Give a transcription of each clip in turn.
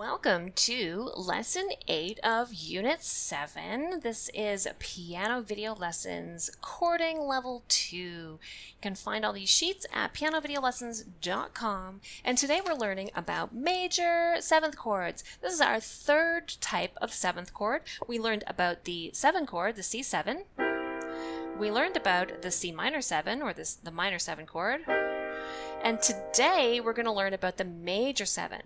Welcome to Lesson 8 of Unit 7. This is Piano Video Lessons Chording Level 2. You can find all these sheets at pianovideolessons.com, and today we're learning about major seventh chords. This is our third type of seventh chord. We learned about the 7 chord, the C7. We learned about the C minor 7, or the minor 7 chord. And today we're going to learn about the major 7.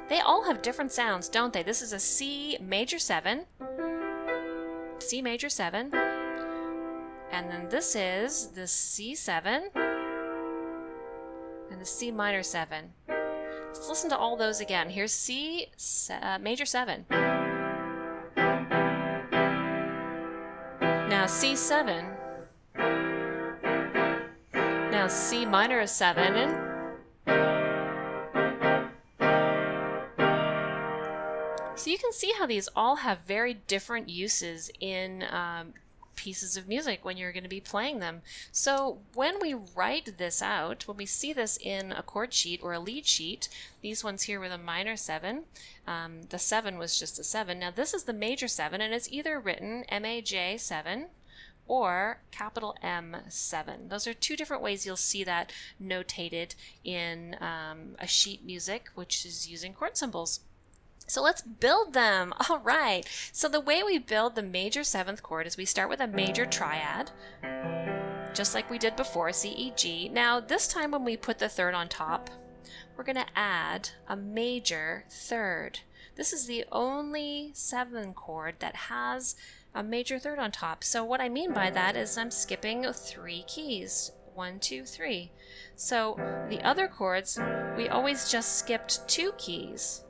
They all have different sounds, don't they? This is a C major 7, C major 7, and then this is the C7 and the C minor 7. Let's listen to all those again. Here's C major 7. Now C7. Now C minor 7. So you can see how these all have very different uses in pieces of music when you're going to be playing them. So when we write this out, when we see this in a chord sheet or a lead sheet, these ones here were the minor 7, the 7 was just a 7. Now this is the major 7, and it's either written Maj7 or capital M7. Those are two different ways you'll see that notated in a sheet music, which is using chord symbols. So let's build them. All right. So the way we build the major 7th chord is we start with a major triad, just like we did before, C, E, G. Now this time when we put the 3rd on top, we're going to add a major 3rd. This is the only 7 chord that has a major 3rd on top. So what I mean by that is I'm skipping 3 keys. 1, 2, 3. So the other chords, we always just skipped 2 keys.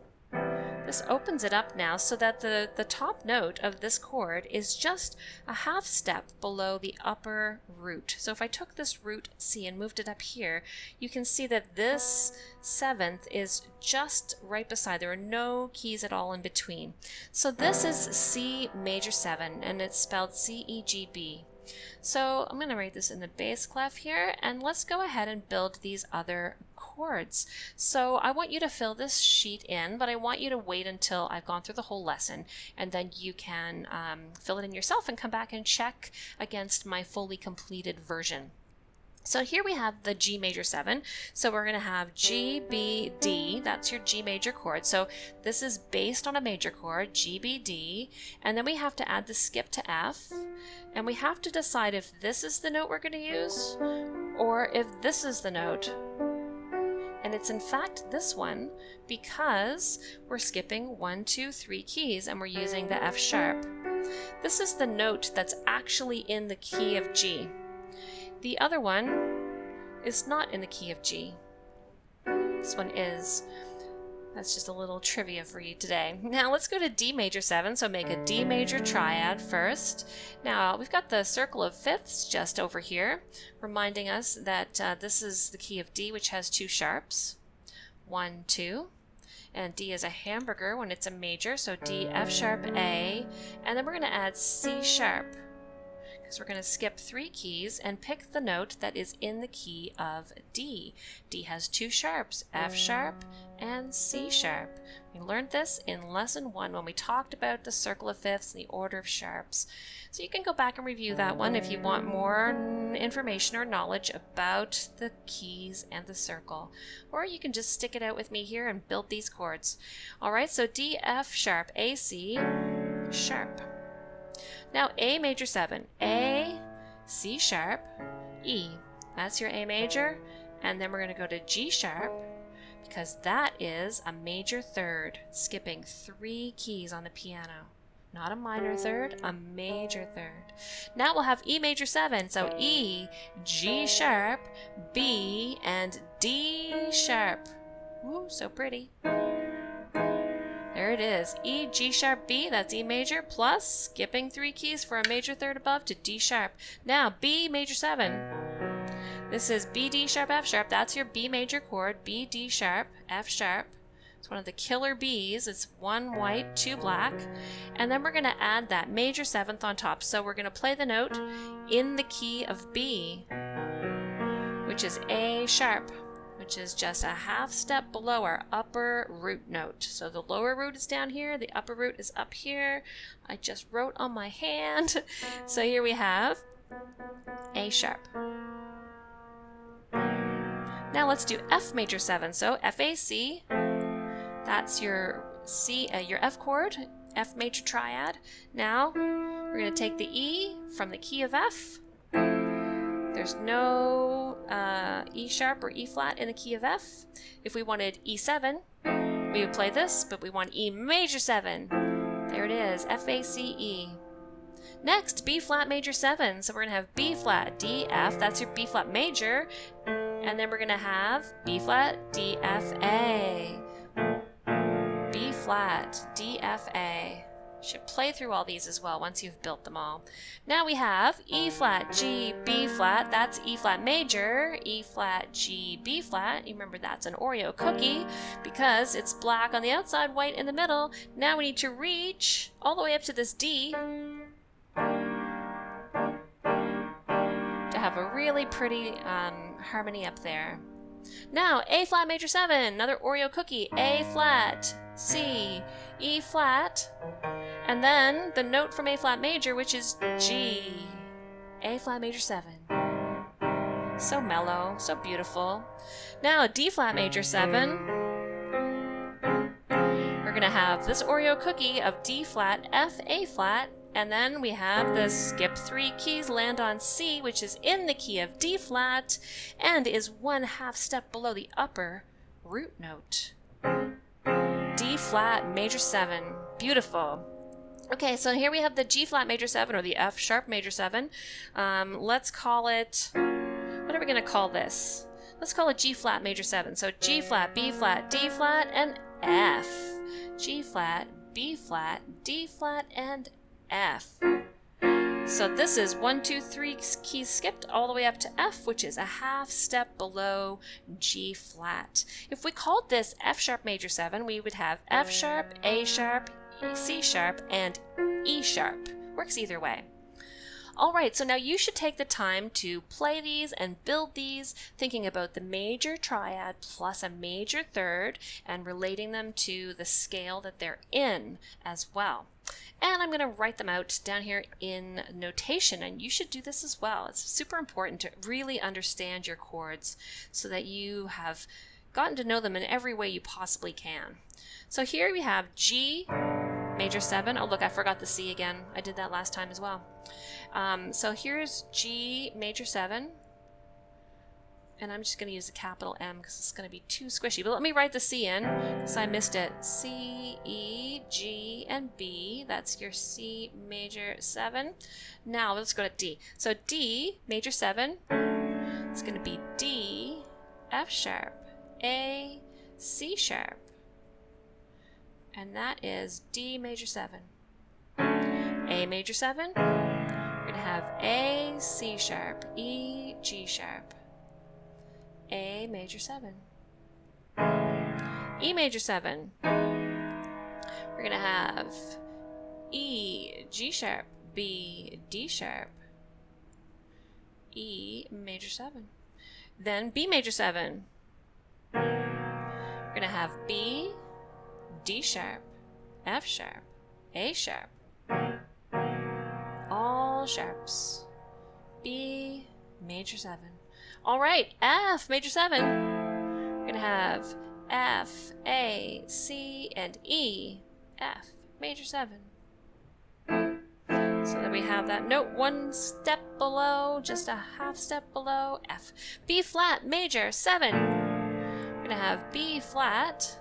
This opens it up now so that the top note of this chord is just a half step below the upper root. So if I took this root C and moved it up here, you can see that this 7th is just right beside. There are no keys at all in between. So this is C major 7, and it's spelled C-E-G-B. So I'm going to write this in the bass clef here, and let's go ahead and build these other chords. So I want you to fill this sheet in, but I want you to wait until I've gone through the whole lesson, and then you can fill it in yourself and come back and check against my fully completed version. So here we have the G major 7. So we're going to have G, B, D. That's your G major chord. So this is based on a major chord, G, B, D. And then we have to add the skip to F. And we have to decide if this is the note we're going to use or if this is the note. And it's in fact this one because we're skipping 1, 2, 3 keys and we're using the F sharp. This is the note that's actually in the key of G. The other one is not in the key of G. This one is. That's just a little trivia for you today. Now let's go to D major 7, so make a D major triad first. Now we've got the circle of fifths just over here, reminding us that this is the key of D, which has 2 sharps. 1, 2. And D is a hamburger when it's a major, so D, F sharp, A. And then we're going to add C sharp. So we're going to skip 3 keys and pick the note that is in the key of D. D has 2 sharps, F sharp and C sharp. We learned this in lesson 1 when we talked about the circle of fifths and the order of sharps. So you can go back and review that one if you want more information or knowledge about the keys and the circle. Or you can just stick it out with me here and build these chords. Alright, so D, F sharp, A, C sharp. Now A major 7, A, C sharp, E. That's your A major, and then we're going to go to G sharp because that is a major 3rd, skipping 3 keys on the piano. Not a minor 3rd, a major 3rd. Now we'll have E major 7, so E, G sharp, B, and D sharp. Ooh, so pretty. There it is. E, G sharp, B, that's E major, plus skipping 3 keys for a major 3rd above to D sharp. Now B major 7. This is B, D sharp, F sharp. That's your B major chord, B, D sharp, F sharp. It's one of the killer Bs. It's 1 white, 2 black. And then we're going to add that major 7th on top. So we're going to play the note in the key of B, which is A sharp, which is just a half step below our upper root note. So the lower root is down here, the upper root is up here. I just wrote on my hand. So here we have A sharp. Now let's do F major 7. So F A C, that's your your F chord, F major triad. Now we're going to take the E from the key of F. There's no E sharp or E flat in the key of F. If we wanted E7, we would play this, but we want E major 7. There it is, F A C E. Next, B flat major 7. So we're going to have B flat, D, F. That's your B flat major. And then we're going to have B flat, D, F, A. B flat, D, F, A. Should play through all these as well once you've built them all. Now we have E flat, G, B flat. That's E flat major. E flat, G, B flat. You remember that's an Oreo cookie because it's black on the outside, white in the middle. Now we need to reach all the way up to this D to have a really pretty harmony up there. Now A flat major 7, another Oreo cookie. A flat, C, E flat, and then the note from A flat major, which is G. A flat major 7. So mellow, so beautiful. Now D flat major 7. We're going to have this Oreo cookie of D flat, F, A flat, and then we have the skip 3 keys, land on C, which is in the key of D flat and is 1/2 step below the upper root note. D flat major 7. Beautiful. Okay, so here we have the G flat major 7 or the F sharp major 7. Let's call it, what are we going to call this? Let's call it G flat major 7. So G flat, B flat, D flat, and F. G flat, B flat, D flat, and F. So this is 1, 2, 3 keys skipped all the way up to F, which is 1/2 step below G flat. If we called this F sharp major 7, we would have F sharp, A sharp, C sharp, and E sharp. Works either way. All right, so now you should take the time to play these and build these, thinking about the major triad plus a major third and relating them to the scale that they're in as well. And I'm going to write them out down here in notation, and you should do this as well. It's super important to really understand your chords so that you have gotten to know them in every way you possibly can. So here we have G major 7. Oh look, I forgot the C again. I did that last time as well. So here's G major 7. And I'm just going to use a capital M because it's going to be too squishy. But let me write the C in because I missed it. C, E, G, and B. That's your C major 7. Now let's go to D. So D major 7. It's going to be D, F sharp, A, C sharp. And that is D major 7. A major 7. We're going to have A, C sharp, E, G sharp. A major 7. E major 7. We're going to have E, G sharp, B, D sharp, E major 7. Then B major 7. We're going to have B, D sharp, F sharp, A sharp. All sharps. B major 7. All right, F major 7. We're going to have F, A, C, and E, F major 7. So that we have that note 1 step below, just a 1/2 step below F. B flat major 7. We're going to have B flat,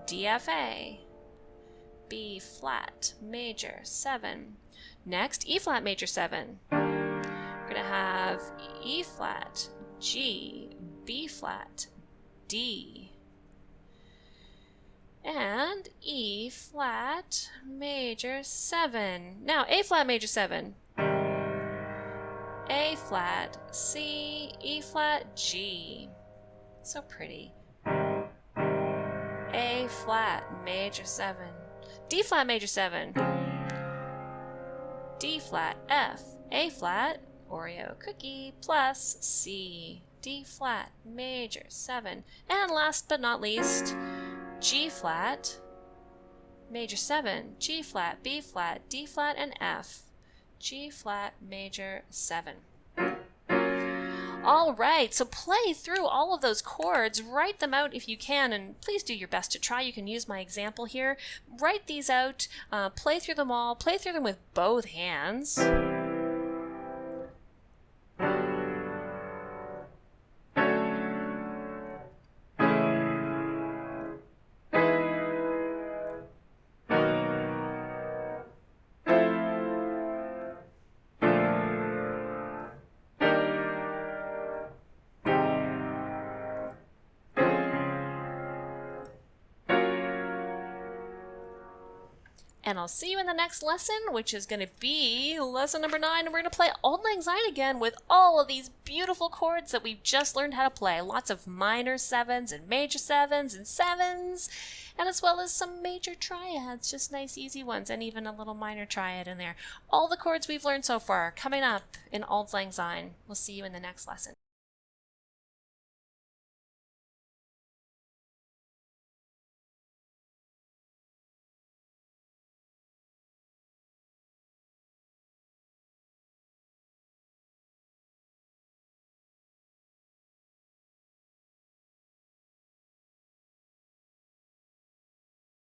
D, F, A. B flat major 7. Next, E flat major 7. We're going to have E flat, G, B flat, D, and E flat major 7. Now A flat major 7. A flat, C, E flat, G. So pretty. A flat major 7. D flat major 7. D flat, F, A flat, Oreo cookie plus C. D flat, major 7. And last but not least, G flat, major 7, G flat, B flat, D flat, and F. G flat, major 7. All right, so play through all of those chords, write them out if you can, and please do your best to try. You can use my example here. Write these out, play through them all, play through them with both hands. And I'll see you in the next lesson, which is going to be lesson number 9. And we're going to play Auld Lang Syne again with all of these beautiful chords that we've just learned how to play. Lots of minor 7s and major 7s and 7s, and as well as some major triads, just nice easy ones, and even a little minor triad in there. All the chords we've learned so far are coming up in Auld Lang Syne. We'll see you in the next lesson.